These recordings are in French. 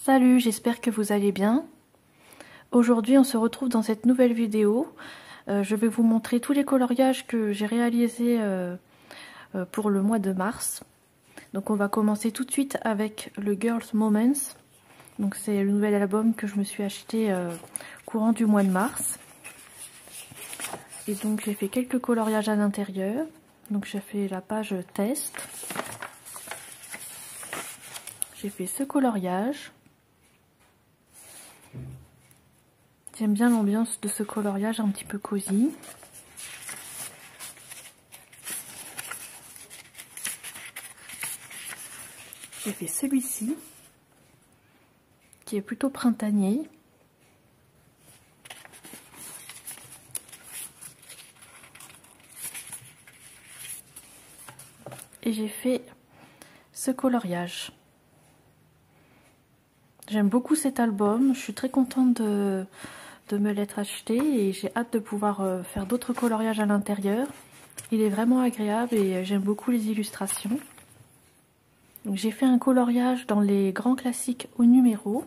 Salut, j'espère que vous allez bien. Aujourd'hui, on se retrouve dans cette nouvelle vidéo. Je vais vous montrer tous les coloriages que j'ai réalisés pour le mois de mars. Donc on va commencer tout de suite avec le Girls Moments. Donc c'est le nouvel album que je me suis acheté courant du mois de mars. Et donc j'ai fait quelques coloriages à l'intérieur. Donc j'ai fait la page test. J'ai fait ce coloriage. J'aime bien l'ambiance de ce coloriage un petit peu cosy. J'ai fait celui-ci, qui est plutôt printanier. Et j'ai fait ce coloriage. J'aime beaucoup cet album, je suis très contente de me l'être acheté et j'ai hâte de pouvoir faire d'autres coloriages à l'intérieur. Il est vraiment agréable et j'aime beaucoup les illustrations. Donc j'ai fait un coloriage dans les grands classiques au numéro.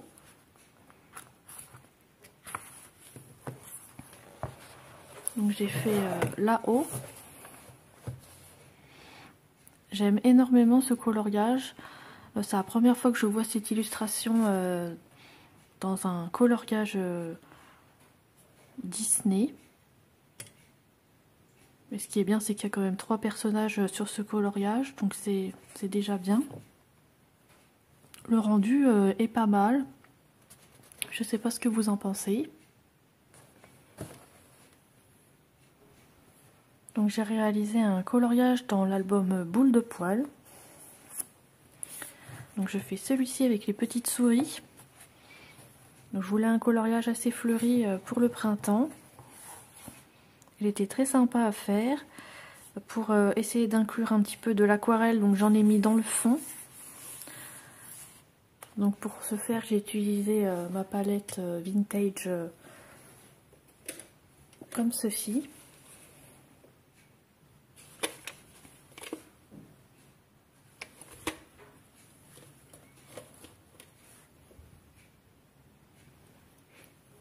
Donc j'ai fait là-haut. J'aime énormément ce coloriage. C'est la première fois que je vois cette illustration dans un coloriage Disney. Mais ce qui est bien, c'est qu'il y a quand même 3 personnages sur ce coloriage, donc c'est déjà bien. Le rendu est pas mal. Je sais pas ce que vous en pensez. Donc j'ai réalisé un coloriage dans l'album Boule de poil. Donc je fais celui-ci avec les petites souris. Donc je voulais un coloriage assez fleuri pour le printemps. Il était très sympa à faire pour essayer d'inclure un petit peu de l'aquarelle, donc j'en ai mis dans le fond. Donc pour ce faire, j'ai utilisé ma palette vintage comme ceci.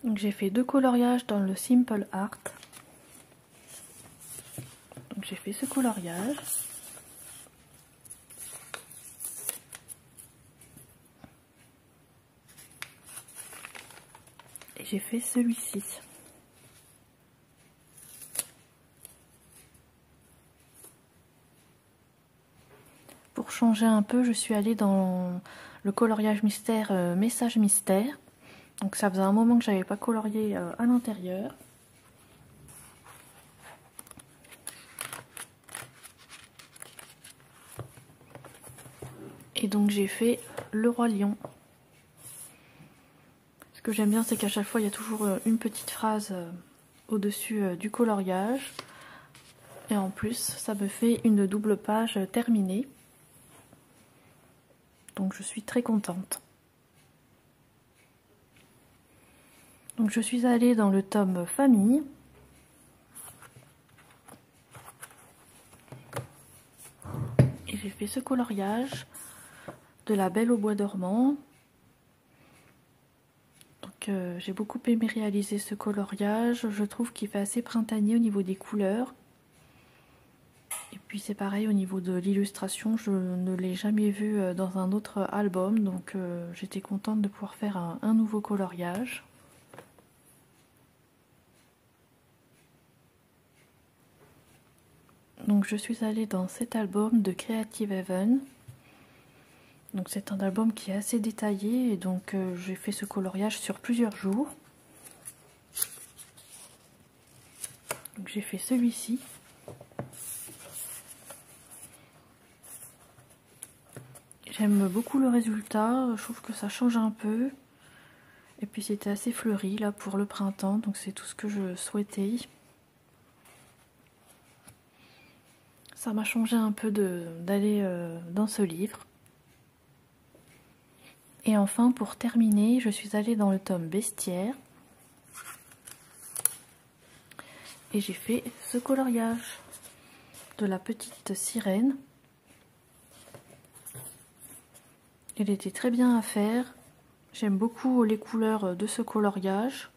Donc j'ai fait 2 coloriages dans le Simple Art. Donc j'ai fait ce coloriage. Et j'ai fait celui-ci. Pour changer un peu, je suis allée dans le coloriage mystère, message mystère. Donc ça faisait un moment que j'avais pas colorié à l'intérieur. Et donc j'ai fait le roi lion. Ce que j'aime bien, c'est qu'à chaque fois il y a toujours une petite phrase au-dessus du coloriage. Et en plus ça me fait une double page terminée. Donc je suis très contente. Donc je suis allée dans le tome famille. Et j'ai fait ce coloriage de la Belle au bois dormant. Donc j'ai beaucoup aimé réaliser ce coloriage. Je trouve qu'il fait assez printanier au niveau des couleurs. Et puis c'est pareil au niveau de l'illustration, je ne l'ai jamais vu dans un autre album. Donc j'étais contente de pouvoir faire un nouveau coloriage. Donc je suis allée dans cet album de Creative Haven. Donc c'est un album qui est assez détaillé et donc j'ai fait ce coloriage sur plusieurs jours. Donc j'ai fait celui-ci. J'aime beaucoup le résultat, je trouve que ça change un peu. Et puis c'était assez fleuri là pour le printemps, donc c'est tout ce que je souhaitais. Ça m'a changé un peu d'aller dans ce livre. Et enfin, pour terminer, je suis allée dans le tome Bestiaire. Et j'ai fait ce coloriage de la petite sirène. Il était très bien à faire. J'aime beaucoup les couleurs de ce coloriage.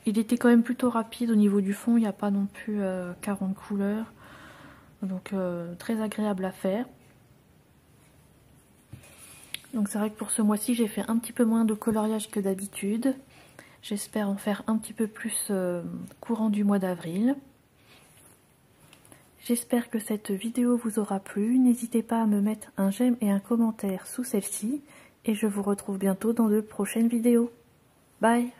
Il était quand même plutôt rapide au niveau du fond, il n'y a pas non plus 40 couleurs. Donc très agréable à faire. Donc c'est vrai que pour ce mois-ci, j'ai fait un petit peu moins de coloriage que d'habitude. J'espère en faire un petit peu plus courant du mois d'avril. J'espère que cette vidéo vous aura plu. N'hésitez pas à me mettre un j'aime et un commentaire sous celle-ci. Et je vous retrouve bientôt dans de prochaines vidéos. Bye!